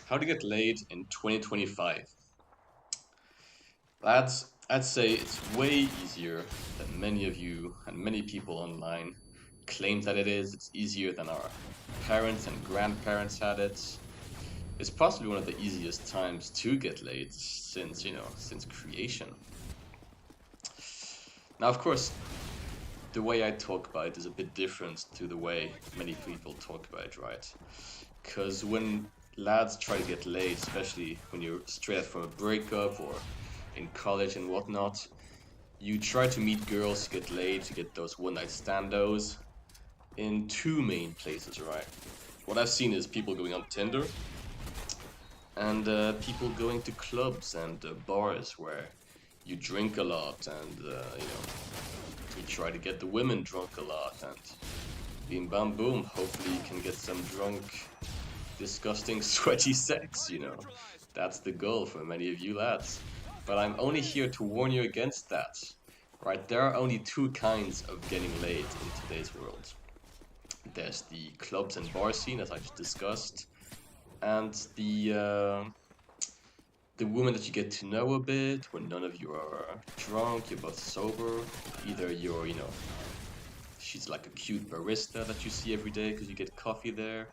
How to get laid in 2025. Lads, I'd say it's way easier than many of you and many people online claim that it is. It's easier than our parents and grandparents had it. It's possibly one of the easiest times to get laid since, since creation. Now, of course, the way I talk about it is a bit different to the way many people talk about it, right? Because when lads try to get laid, especially when you're straight out from a breakup or in college and whatnot, you try to meet girls to get laid, to get those one night standos in two main places, right? What I've seen is people going on Tinder and people going to clubs and bars where you drink a lot and, you try to get the women drunk a lot and beam bam boom, hopefully you can get some drunk disgusting, sweaty sex. That's the goal for many of you lads. But I'm only here to warn you against that. Right, there are only two kinds of getting laid in today's world. There's the clubs and bar scene, as I just discussed, and the woman that you get to know a bit when none of you are drunk, you're both sober. Either she's like a cute barista that you see every day because you get coffee there,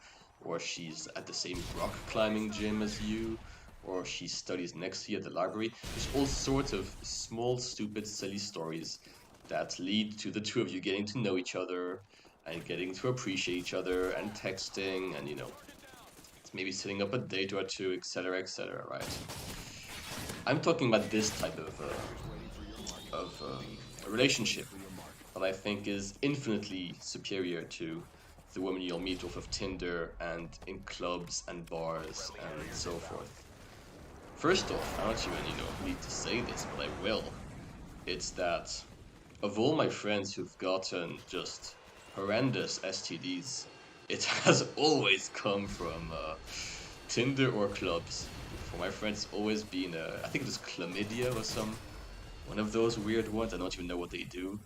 or she's at the same rock climbing gym as you, or she studies next to you at the library. There's all sorts of small, stupid, silly stories that lead to the two of you getting to know each other and getting to appreciate each other and texting and, maybe setting up a date or two, etc., right? I'm talking about this type of relationship that I think is infinitely superior to the women you'll meet off of Tinder and in clubs and bars and so forth. First off, I don't even, need to say this, but I will. It's that of all my friends who've gotten just horrendous STDs, it has always come from Tinder or clubs. For my friends, it's always been, I think it was chlamydia or one of those weird ones. I don't even know what they do,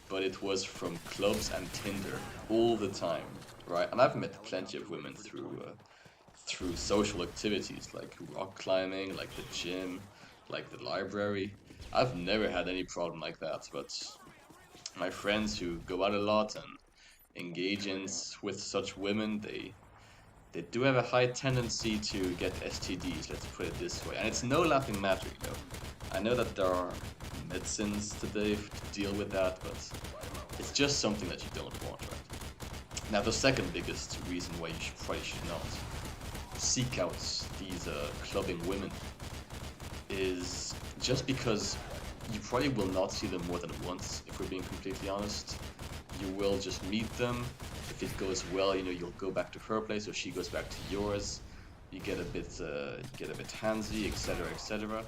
but it was from clubs and Tinder all the time, right? And I've met plenty of women through social activities like rock climbing, like the gym, like the library. I've never had any problem like that, but my friends who go out a lot and engage with such women, they do have a high tendency to get STDs, let's put it this way. And it's no laughing matter. I know that there are medicines today to deal with that, but it's just something that you don't want, right? Now, the second biggest reason why you probably should not seek out these clubbing women is just because you probably will not see them more than once, if we're being completely honest. You will just meet them. If it goes well, you'll go back to her place or she goes back to yours. You get a bit handsy, etc.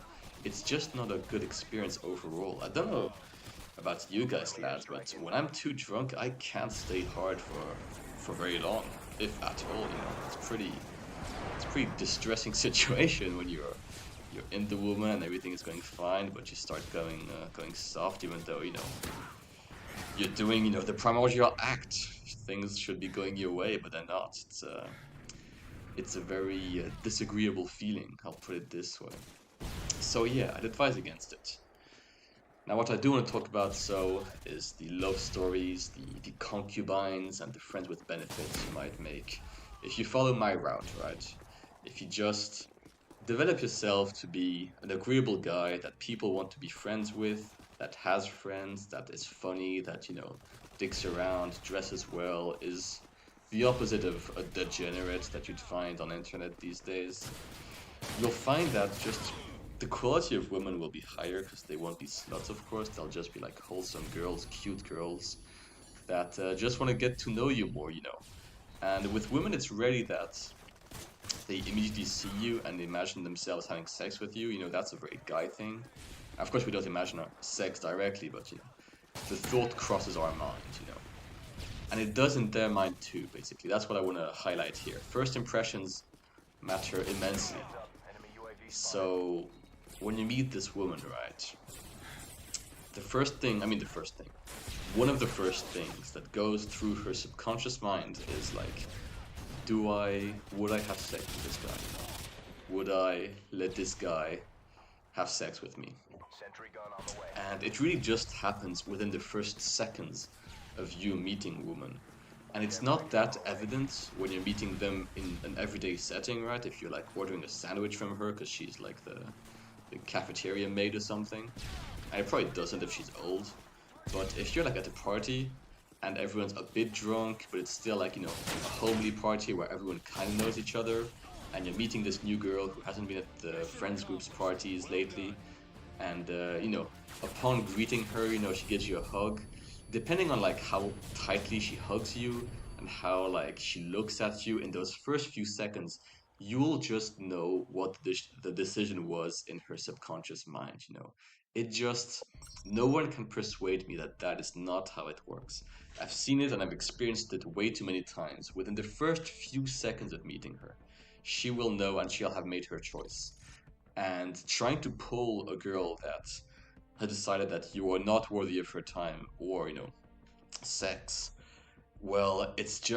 It's just not a good experience overall. I don't know about you guys, lads, but when I'm too drunk, I can't stay hard for very long, if at all. It's a pretty distressing situation when you're in the woman and everything is going fine, but you start going soft, even though you're doing the primordial act. Things should be going your way, but they're not. It's a very disagreeable feeling, I'll put it this way. So yeah, I'd advise against it. Now, what I do want to talk about, is the love stories, the concubines, and the friends with benefits you might make if you follow my route, right? If you just develop yourself to be an agreeable guy that people want to be friends with, that has friends, that is funny, that, dicks around, dresses well, is the opposite of a degenerate that you'd find on internet these days. You'll find that just the quality of women will be higher because they won't be sluts, of course. They'll just be like wholesome girls, cute girls that just want to get to know you more. And with women, it's rarely that they immediately see you and imagine themselves having sex with you. That's a very guy thing. Of course, we don't imagine our sex directly, but the thought crosses our mind. And it does in their mind too, basically. That's what I want to highlight here. First impressions matter immensely. So, when you meet this woman, right, one of the first things that goes through her subconscious mind is like, would I have sex with this guy? would I let this guy have sex with me? And it really just happens within the first seconds of you meeting a woman. And it's not that evident when you're meeting them in an everyday setting, right? If you're like ordering a sandwich from her because she's like the cafeteria maid or something. And it probably doesn't if she's old. But if you're like at a party and everyone's a bit drunk, but it's still like, a homely party where everyone kind of knows each other, and you're meeting this new girl who hasn't been at the friends groups parties lately, and upon greeting her, she gives you a hug. Depending on like how tightly she hugs you and how like she looks at you in those first few seconds, you'll just know what the decision was in her subconscious mind. It just, no one can persuade me that that is not how it works. I've seen it and I've experienced it way too many times. Within the first few seconds of meeting her, she will know and she'll have made her choice. And trying to pull a girl that has decided that you are not worthy of her time or, sex, well, it's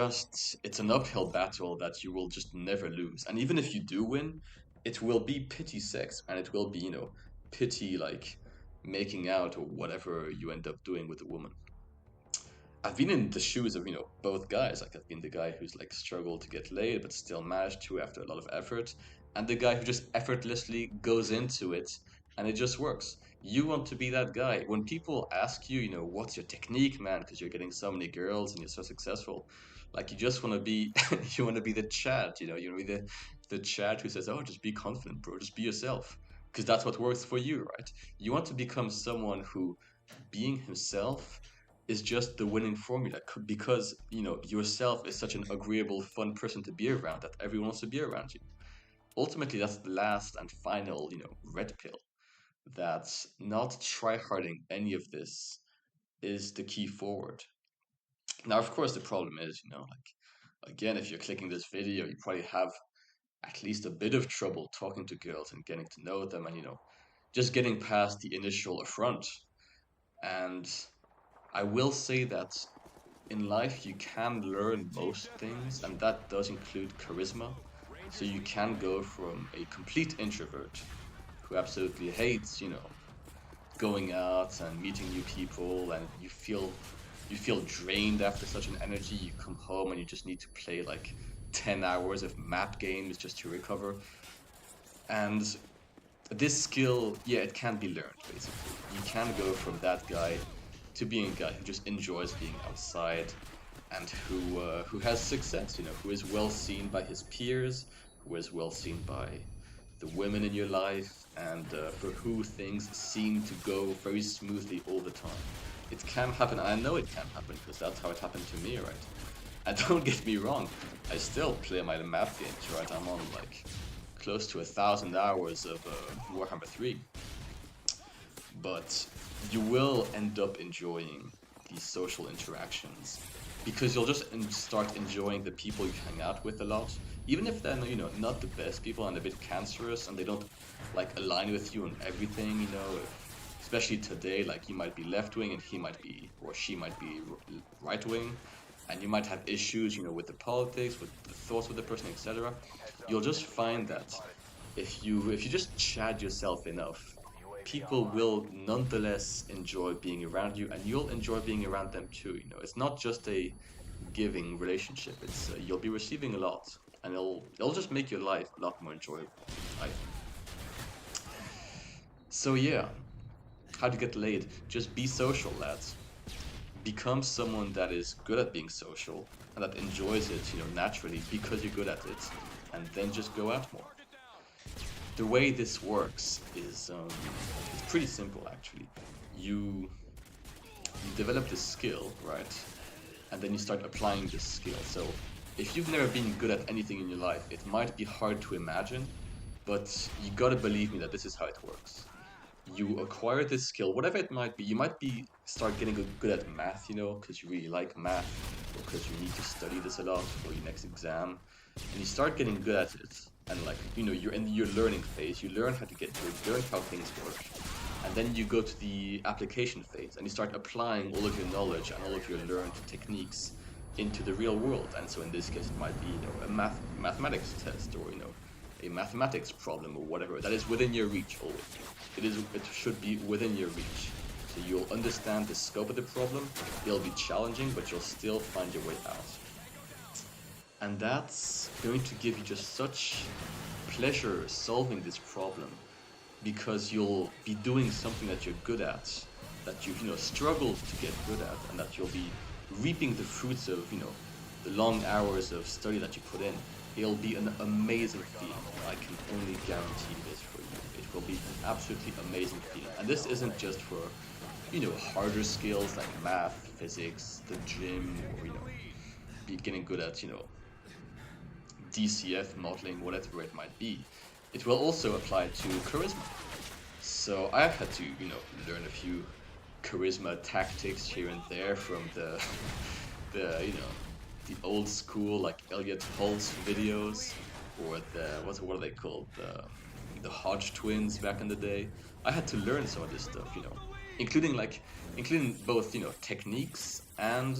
an uphill battle that you will just never lose. And even if you do win, it will be pity sex and it will be, pity like making out or whatever you end up doing with a woman. I've been in the shoes of, both guys. Like, I've been the guy who's like struggled to get laid but still managed to after a lot of effort, and the guy who just effortlessly goes into it and it just works. You want to be that guy. When people ask you, what's your technique, man, because you're getting so many girls and you're so successful, like you just want to be, you want to be the Chad, you want to be the Chad who says, oh, just be confident, bro, just be yourself, because that's what works for you, right? You want to become someone who, being himself, is just the winning formula because yourself is such an agreeable, fun person to be around that everyone wants to be around you. Ultimately, that's the last and final, red pill. That's not tryharding any of this is the key forward. Now, of course, the problem is, like, again, if you're clicking this video, you probably have at least a bit of trouble talking to girls and getting to know them and, just getting past the initial affront. And I will say that in life you can learn most things, and that does include charisma. So you can go from a complete introvert who absolutely hates, going out and meeting new people, and you feel drained after such an energy. You come home and you just need to play like 10 hours of map games just to recover. And this skill, yeah, it can be learned basically. You can go from that guy to being a guy who just enjoys being outside and who has success, who is well seen by his peers, who is well seen by the women in your life, and for who things seem to go very smoothly all the time. It can happen. I know it can happen because that's how it happened to me, right? And don't get me wrong, I still play my map games, right? I'm on like close to 1,000 hours of Warhammer 3. But you will end up enjoying these social interactions because you'll just start enjoying the people you hang out with a lot, even if they're not the best people and a bit cancerous and they don't like align with you on everything. Especially today, like you might be left wing and he might be or she might be right wing, and you might have issues, with the politics, with the thoughts of the person, etc. You'll just find that if you just chat yourself enough, people will nonetheless enjoy being around you, and you'll enjoy being around them too. It's not just a giving relationship. It's you'll be receiving a lot, and it'll just make your life a lot more enjoyable. I think. So yeah, how to get laid? Just be social, lads. Become someone that is good at being social and that enjoys it, naturally because you're good at it, and then just go out more. The way this works is it's pretty simple actually. You develop this skill, right? And then you start applying this skill. So if you've never been good at anything in your life, it might be hard to imagine, but you gotta believe me that this is how it works. You acquire this skill, whatever it might be. You might be start getting good at math, because you really like math, or because you need to study this a lot for your next exam, and you start getting good at it. And like you're in your learning phase. You learn how to you learn how things work, and then you go to the application phase, and you start applying all of your knowledge and all of your learned techniques into the real world. And so in this case, it might be a mathematics test, or a mathematics problem or whatever that is within your reach always. It should be within your reach. So you'll understand the scope of the problem. It'll be challenging, but you'll still find your way out. And that's going to give you just such pleasure solving this problem because you'll be doing something that you're good at, that you've struggled to get good at, and that you'll be reaping the fruits of the long hours of study that you put in. It'll be an amazing feeling. I can only guarantee this for you. It will be an absolutely amazing feeling. And this isn't just for harder skills like math, physics, the gym, or be getting good at DCF modeling, whatever it might be. It will also apply to charisma. So I've had to, learn a few charisma tactics here and there from the old school like Elliot Pulse videos, or what are they called? The Hodge twins back in the day. I had to learn some of this stuff, including both, techniques and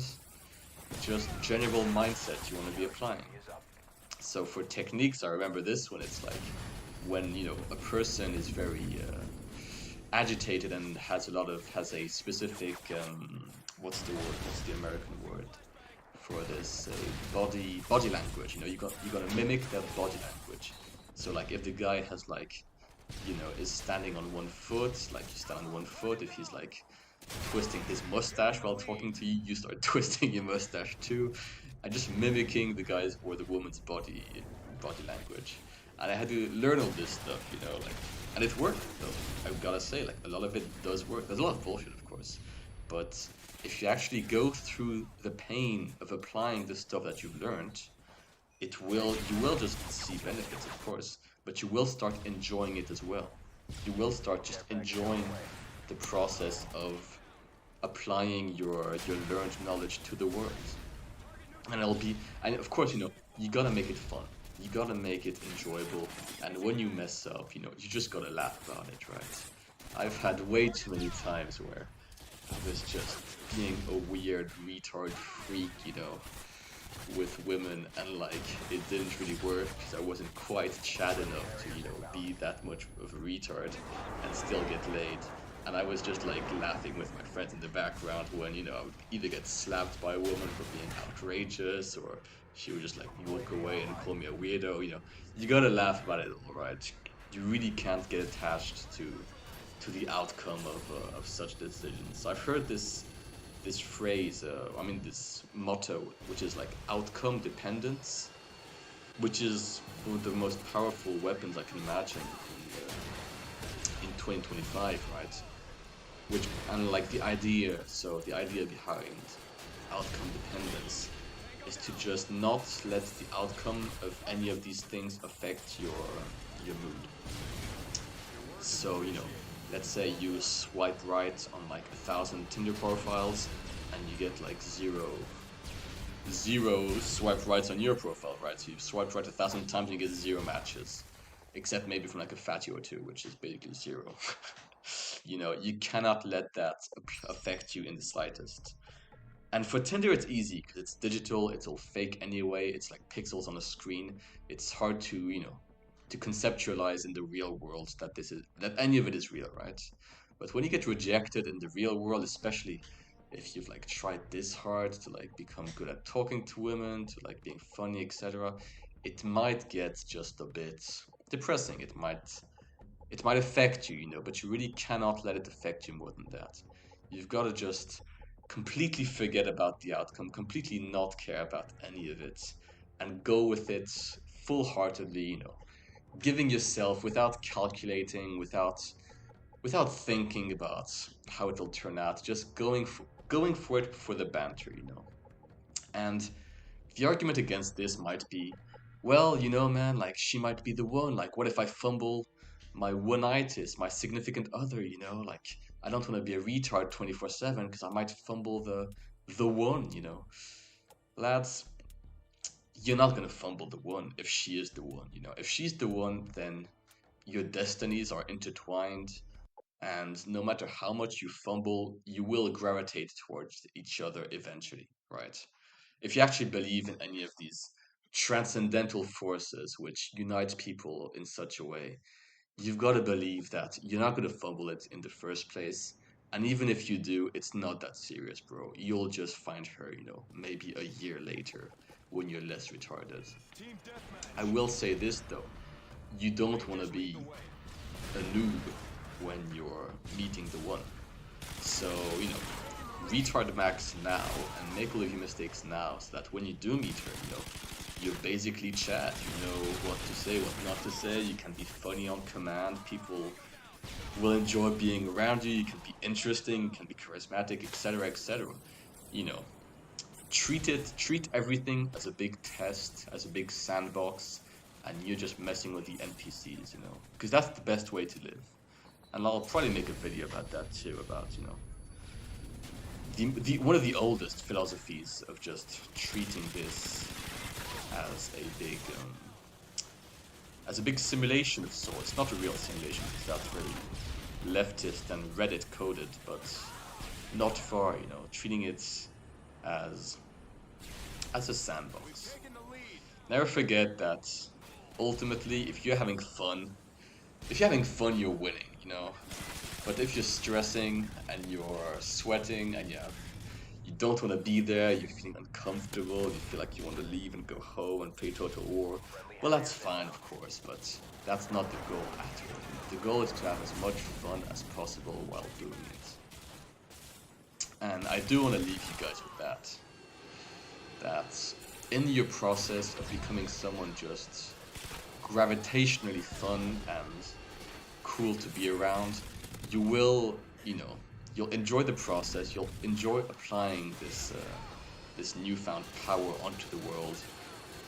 just general mindset you want to be applying. So for techniques, I remember this one. It's like when a person is very agitated and has a specific what's the word? What's the American word for this? Body language. You gotta mimic their body language. So like if the guy has like is standing on one foot, like you stand on one foot. If he's like twisting his mustache while talking to you, you start twisting your mustache too, and just mimicking the guy's or the woman's body language. And I had to learn all this stuff, like, and it worked though. I've gotta say, like, a lot of it does work. There's a lot of bullshit, of course, but if you actually go through the pain of applying the stuff that you've learned, you will just see benefits, of course, but you will start enjoying it as well. You will start just enjoying the process of applying your learned knowledge to the world. And of course, you gotta make it fun. You gotta make it enjoyable. And when you mess up, you just gotta laugh about it, right? I've had way too many times where I was just being a weird retard freak, with women, and like it didn't really work because I wasn't quite Chad enough to be that much of a retard and still get laid. And I was just like laughing with my friends in the background when I would either get slapped by a woman for being outrageous, or she would just like walk away and call me a weirdo. You gotta laugh about it all, right? You really can't get attached to the outcome of such decisions. So I've heard this phrase, this motto, which is like outcome dependence, which is one of the most powerful weapons I can imagine in 2025, right? Which, and like the idea behind outcome dependence is to just not let the outcome of any of these things affect your mood. So, let's say you swipe right on like 1,000 Tinder profiles and you get like zero swipe rights on your profile, right? So you've swiped right 1,000 times and you get zero matches, except maybe from like a fatty or two, which is basically zero. You cannot let that affect you in the slightest. And for Tinder, it's easy because it's digital, it's all fake anyway, it's like pixels on a screen. It's hard to, to conceptualize in the real world that any of it is real, right? But when you get rejected in the real world, especially if you've like tried this hard to like become good at talking to women, to like being funny, etc., it might get just a bit depressing. It might affect you, but you really cannot let it affect you more than that. You've got to just completely forget about the outcome, completely not care about any of it, and go with it full-heartedly, giving yourself without calculating, without thinking about how it'll turn out, just going for it for the banter, And the argument against this might be, well, man, like she might be the one. Like, what if I fumble my one-itis, my significant other? Like I don't want to be a retard 24/7 because I might fumble the one. Lads, you're not gonna fumble the one if she is the one. If she's the one, then your destinies are intertwined, and no matter how much you fumble, you will gravitate towards each other eventually, right? If you actually believe in any of these transcendental forces which unite people in such a way, you've got to believe that you're not going to fumble it in the first place. And even if you do, it's not that serious, bro. You'll just find her, maybe a year later when you're less retarded. I will say this though, you don't want to be a noob when you're meeting the one. So, retard max now and make all of your mistakes now so that when you do meet her, you basically chat, you know what to say, what not to say, you can be funny on command, people will enjoy being around you, you can be interesting, you can be charismatic, etc, etc. Treat everything as a big test, as a big sandbox, and you're just messing with the NPCs, because that's the best way to live. And I'll probably make a video about that too, about, one of the oldest philosophies of just treating this as a big simulation of sorts. Not a real simulation, because that's very leftist and Reddit coded, but not far, treating it as a sandbox. Never forget that ultimately, if you're having fun, you're winning, But if you're stressing and you're sweating and you don't want to be there, you're feeling uncomfortable, you feel like you want to leave and go home and play Total War, well, that's fine, of course, but that's not the goal at all. The goal is to have as much fun as possible while doing it. And I do want to leave you guys with that in your process of becoming someone just gravitationally fun and cool to be around, you will, you'll enjoy the process, you'll enjoy applying this newfound power onto the world,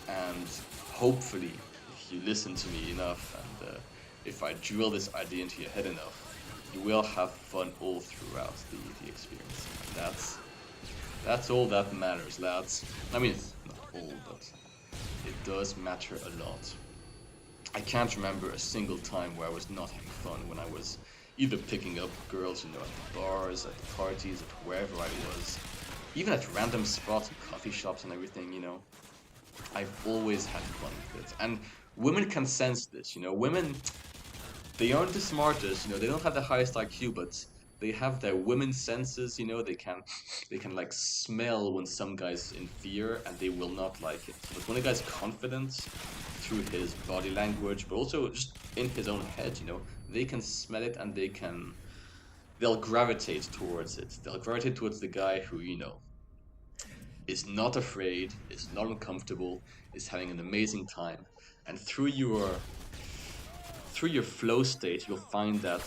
and hopefully, if you listen to me enough, and if I drill this idea into your head enough, you will have fun all throughout the experience. And that's all that matters, lads. I mean, it's not all, but it does matter a lot. I can't remember a single time where I was not having fun when I was either picking up girls, at the bars, at the parties, at wherever I was, even at random spots and coffee shops and everything, I've always had fun with it. And women can sense this, women, they aren't the smartest, they don't have the highest IQ, but they have their women senses, they can like smell when some guy's in fear and they will not like it. But when a guy's confident through his body language, but also just in his own head, they can smell it and they'll gravitate towards it. They'll gravitate towards the guy who, is not afraid, is not uncomfortable, is having an amazing time. And through your flow state, you'll find that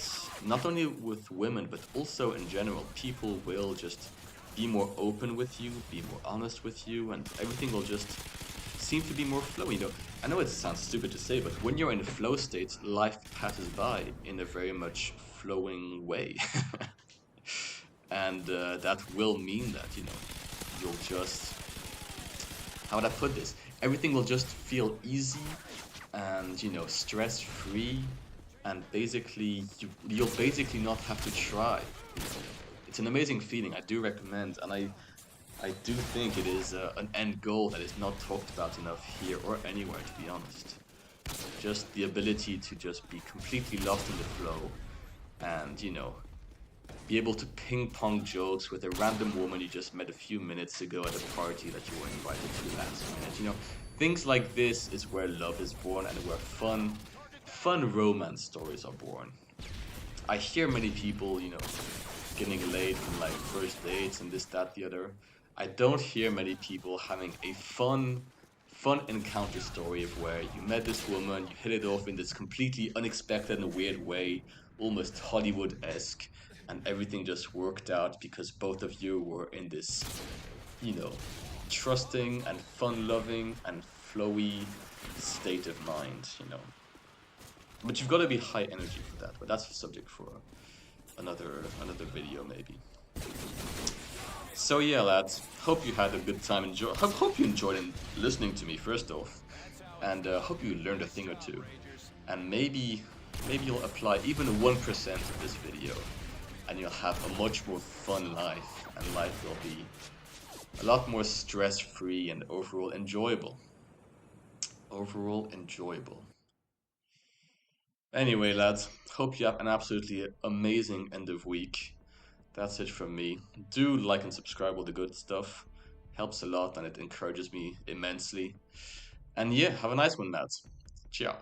not only with women, but also in general, people will just be more open with you, be more honest with you, and everything will just seem to be more flowy. I know it sounds stupid to say, but when you're in a flow state, life passes by in a very much flowing way. And that will mean that, you'll just, how would I put this? Everything will just feel easy and, stress-free, and basically, you'll basically not have to try. It's an amazing feeling, I do recommend, and I do think it is an end goal that is not talked about enough here or anywhere, to be honest. Just the ability to just be completely lost in the flow and, be able to ping pong jokes with a random woman you just met a few minutes ago at a party that you were invited to last minute. Things like this is where love is born and where fun romance stories are born. I hear many people, getting laid from like first dates and this, that, the other. I don't hear many people having a fun encounter story of where you met this woman, you hit it off in this completely unexpected and weird way, almost Hollywood-esque, and everything just worked out because both of you were in this, trusting and fun-loving and flowy state of mind, But you've got to be high energy for that, but that's a subject for another video maybe. So yeah, lads, hope you had a good time. Hope you enjoyed listening to me first off, and hope you learned a thing or two. And maybe you'll apply even 1% of this video, and you'll have a much more fun life, and life will be a lot more stress-free and overall enjoyable. overall enjoyable. Anyway, lads, hope you have an absolutely amazing end of week. That's it from me. Do like and subscribe, all the good stuff. Helps a lot and it encourages me immensely. And yeah, have a nice one, lads. Ciao.